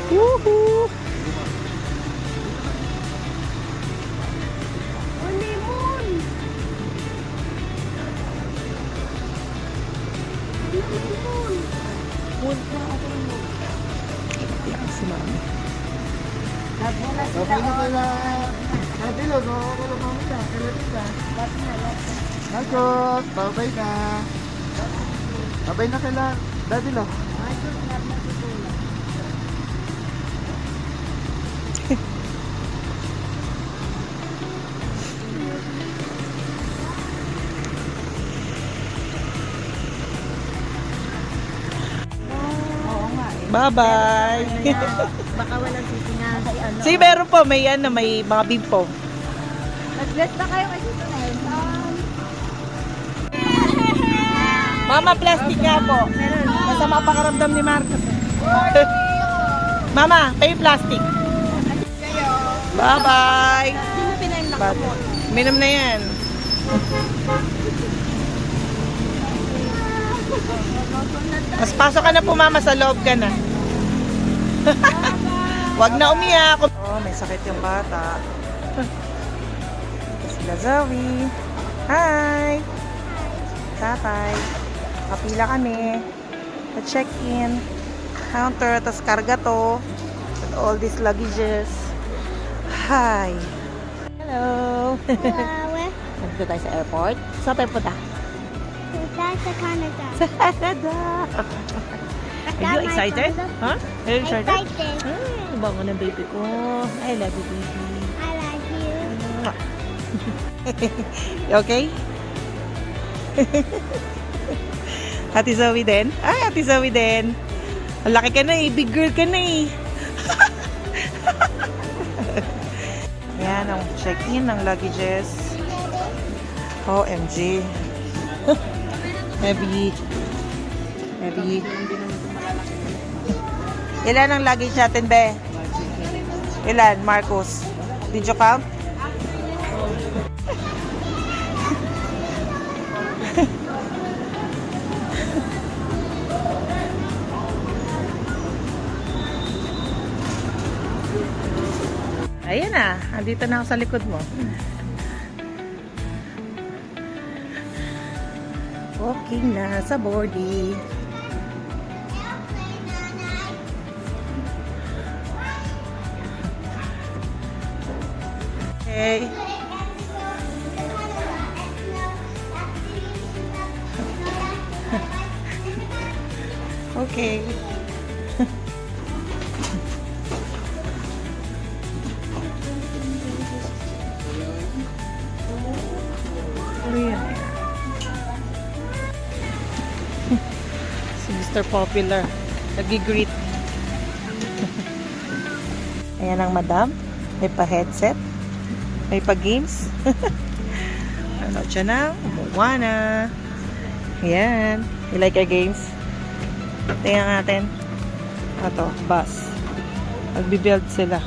Woohoo! Lemon! Lemon! Punta ako. Yan si mami. Babay na kala. Nadilo, no? Ako lang mamita. Kailanita. Nagos, babay na. Babay na kala. Dadilo. Bye-bye. Baka walang sisinga sa ano. Si meron po, may ano, may mga bib po. Nag-bless na kayo kasi sa Mama, plastic nga po. Masama pakaramdam ni Marcos. Mama, pay plastic. Bye-bye. Sino pinainak Bye. mo? Minom na yan. Mas pasok ka na po, mama, sa loob ka na. Wag na umiyak. Oh, may sakit yung bata. Sila Zoe. Hi! Tatay. Kapila kami. Pa-check-in. Counter. Tapos karga to. With all these luggages. Hi! Hello! Nandito tayo sa airport. Saan tayo punta? Sa Canada. Sa Canada! Are you excited? Huh? Are you excited? Excited. Ay, bango ng baby ko. I love you, baby. I like you. You okay? Ate Zoe din? Ay, Ate Zoe din. Ang laki ka na eh. Big girl ka na eh. Ayan, ang check-in ng luggages. OMG. Heavy. Heavy. Ilan ang luggage natin, be? Ilan, Marcos? Did you count? Ayan na. Andito na ako sa likod mo. Walking na sa boarding. Okay. Okay. Korean Air. Si Mr. Popular. Nag-greet. Ayan ang madam. May pa-headset. May pa-games. Ano siya na? Moana. Ayan. You like our games? Tingnan natin. Ito, bus. Magbibuild sila.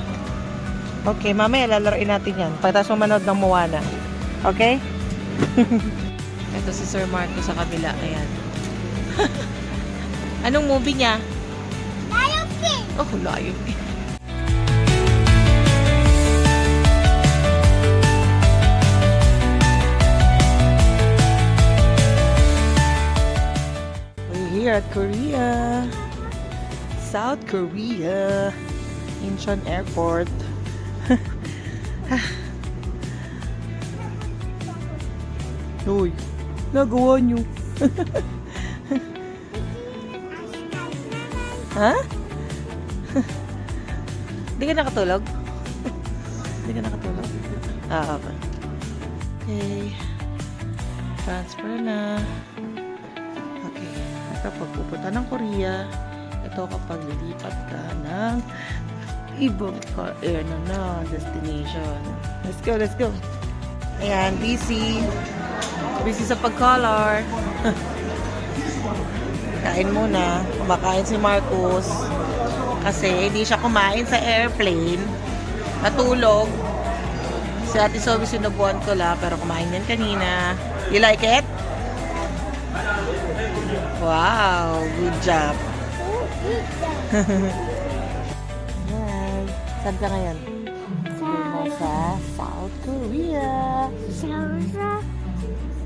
Okay, mamaya lalaroin natin yan. Pagkatapos manood ng Moana. Okay? Ito si Sir Marco sa kabila. Ayan. Anong movie niya? Lion King! Oh, Lion King. We're here at Korea. South Korea. Incheon Airport. Uy, nagawa niyo. Ha? Hindi ka nakatulog? Hindi ka nakatulog? Ah, okay. Okay. Transfer na. Okay. Kapag pupunta ng Korea, ito kapag lilipat ka ng ibang air na destination. Let's go, let's go. Ayan, busy. Busy sa pag-color. Kain muna. Kumakain si Marcos. Kasi hindi siya kumain sa airplane. Natulog. Si Ate Sobi sinubuan ko la, pero kumain yan kanina. You like it? Wow, good job. Oh, eat them. Yan. Saan ka ngayon? Nasa South Korea. South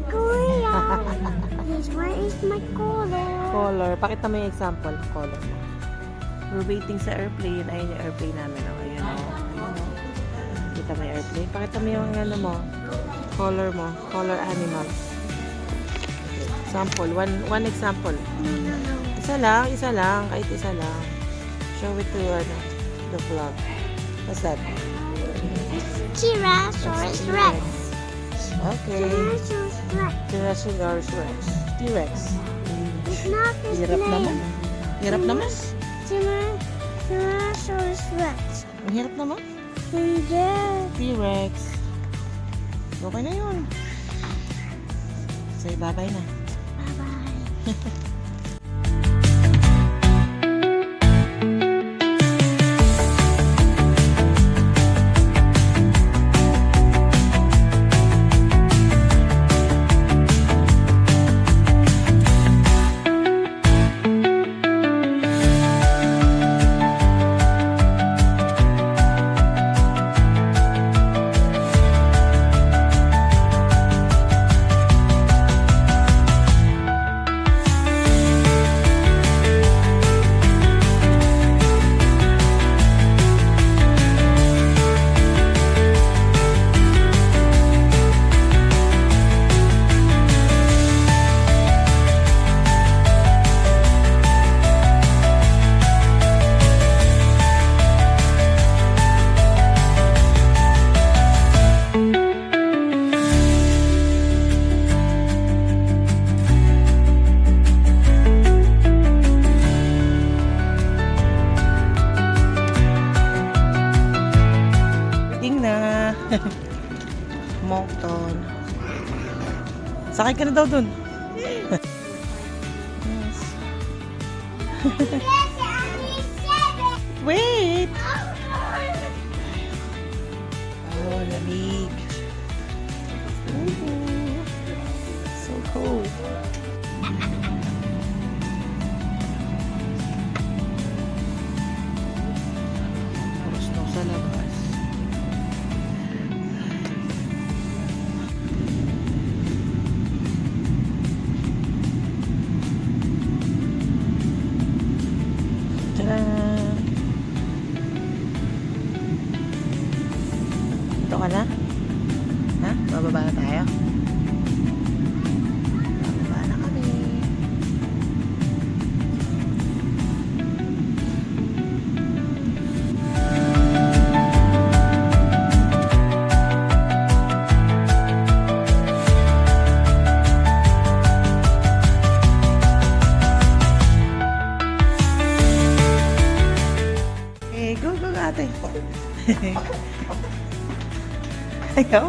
Korea. This one is my color. Color. Pakita mo yung example. Color mo. We're waiting sa airplane. Ayun yung airplane namin. Oh. Ayun o. Ayun o. Kita mo yung airplane. Pakita mo yung ano mo. Color mo. Color animal. Okay. Example. One example. Isa lang. Kahit isa lang. Show it to the vlog. What's that? Tyrannosaurus Rex. Okay. Tyrannosaurus Rex. Tyrannosaurus Rex. T-Rex. It's not his Hirap name. naman. Hirap naman. Tyrannosaurus Rex. Ang hirap naman. Hindi. T-Rex. Okay na yun. Say bye-bye na. Bye-bye. Moncton. Sakay ka na daw dun. Yes. Wait! Oh, lamig. Ooh, so cold. Puro snow sa labas. Tadaan! Dito ka na? Ha? Bababa na tayo? Bababa na kami. Eh, go ate. Ayaw?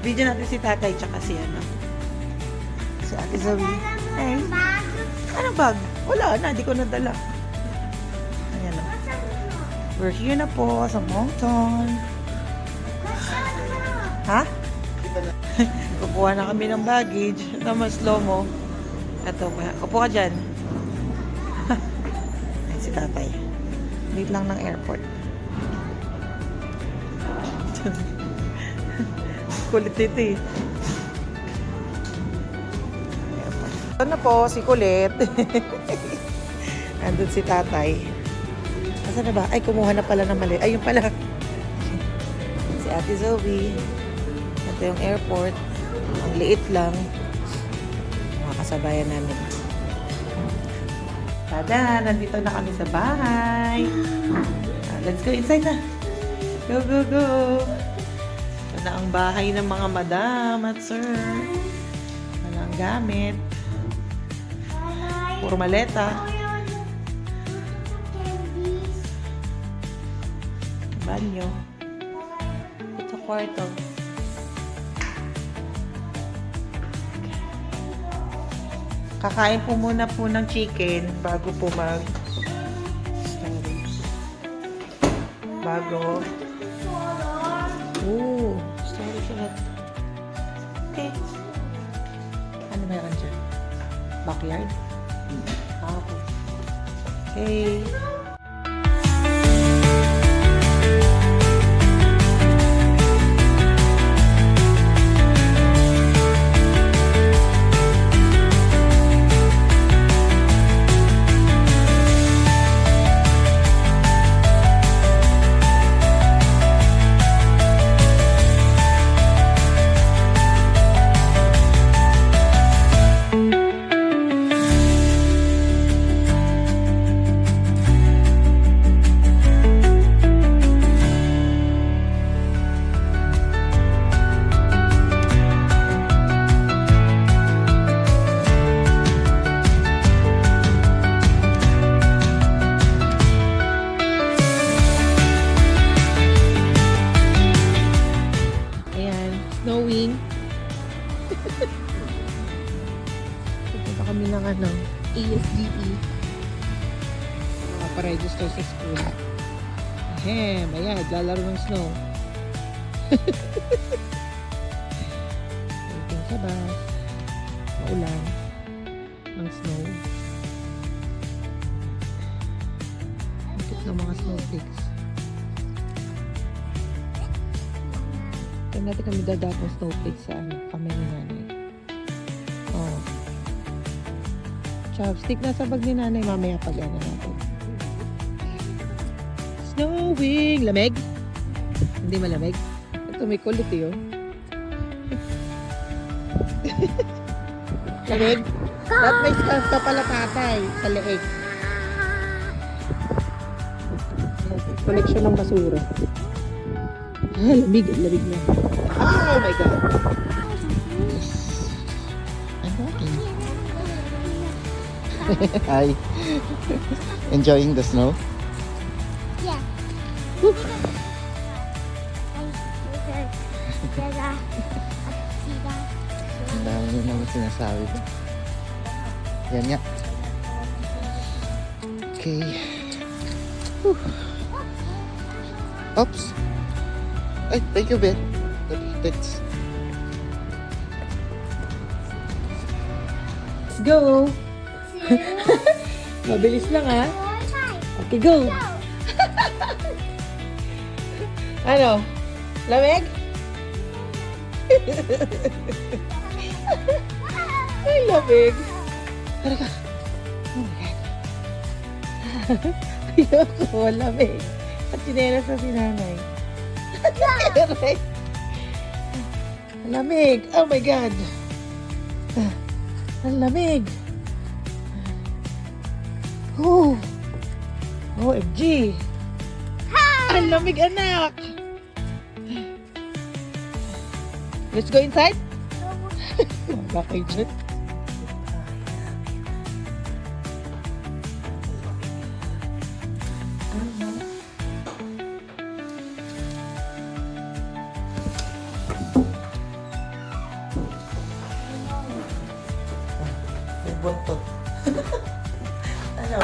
Video natin si tatay tsaka si si ate Zoe. Ay, anong bag? Wala na, di ko nadala. Ayan o. We're here na po sa Moncton. Ha? Kukuha na kami ng baggage. Ito mas slow mo. Ito, upo ka dyan. Ay, si tatay. Dito lang ng airport. Kulit dito eh. Airport. Ito na po, si Kulit. Andun si tatay. Asan na ba? Ay, kumuha na pala ng mali. Ayun pala. Si ate Zoe. Ito yung airport. Ang liit lang. Mga kasabayan namin. Tada! Nandito na kami sa bahay. Let's go inside na. Go, go, go! Ito na ang bahay ng mga madam at sir. Ano ang gamit? Puro maleta. Banyo. Ito kwarto. Kakain po muna po ng chicken bago po bago. Oh, storage ulit. Okay. Ano meron dyan? Backyard? Ah, okay. Okay. Ayan, snowing. Pupunta kami ng ASDE. Paparegister sa school. Ahem, ayan, naglalaro ng snow. Waiting sa bus. Maulan. Ang snow. Ang cute ng mga snowflakes. Kaya natin kami dadapong snowflakes sa kami ni nanay. Oh. Chopstick nasa bag ni nanay. Mamaya pag ano natin. Snowing! Lamig? Hindi malamig? Ito may kulit eh oh. Lamig? Ba't may scarf ka pala tatay sa leeg? Collection ng basura. Ah, lamig. Lamig na. Oh my God. Yes. I'm walking. Hi. Enjoying the snow? Yeah. Whew. Ang dami nyo naman sinasabi ko. Yan nga. Okay. Whew. Oops. Ay, thank you, Ben. Thanks. Let's go. Mabilis lang ha. Okay, go. Ano? Lamig? Ay, lamig. Tara ka. Oh my God. Ayoko, lamig. At sinelas na si nanay. Aray. Lamig. Oh my God. Ang lamig. Oh. OMG. Ang lamig, anak. Let's go inside. Wala kayo dyan. May buntot. Ano?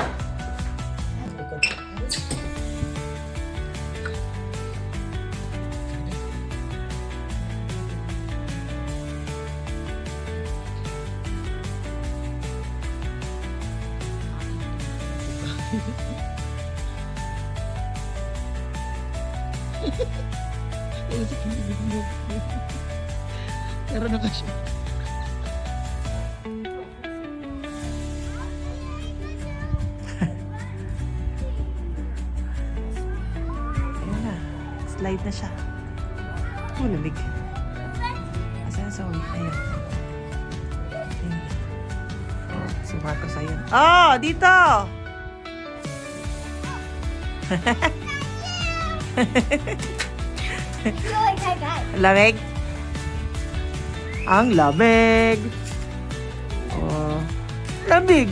Meron na ka siya. Ayan na. Slide na siya. Oh, lamig. Asan sa uwi? Ayan. Ayan. Oh, si Marcos ayan. Oh, dito! Lamig? Ang lamig! Oh, lamig!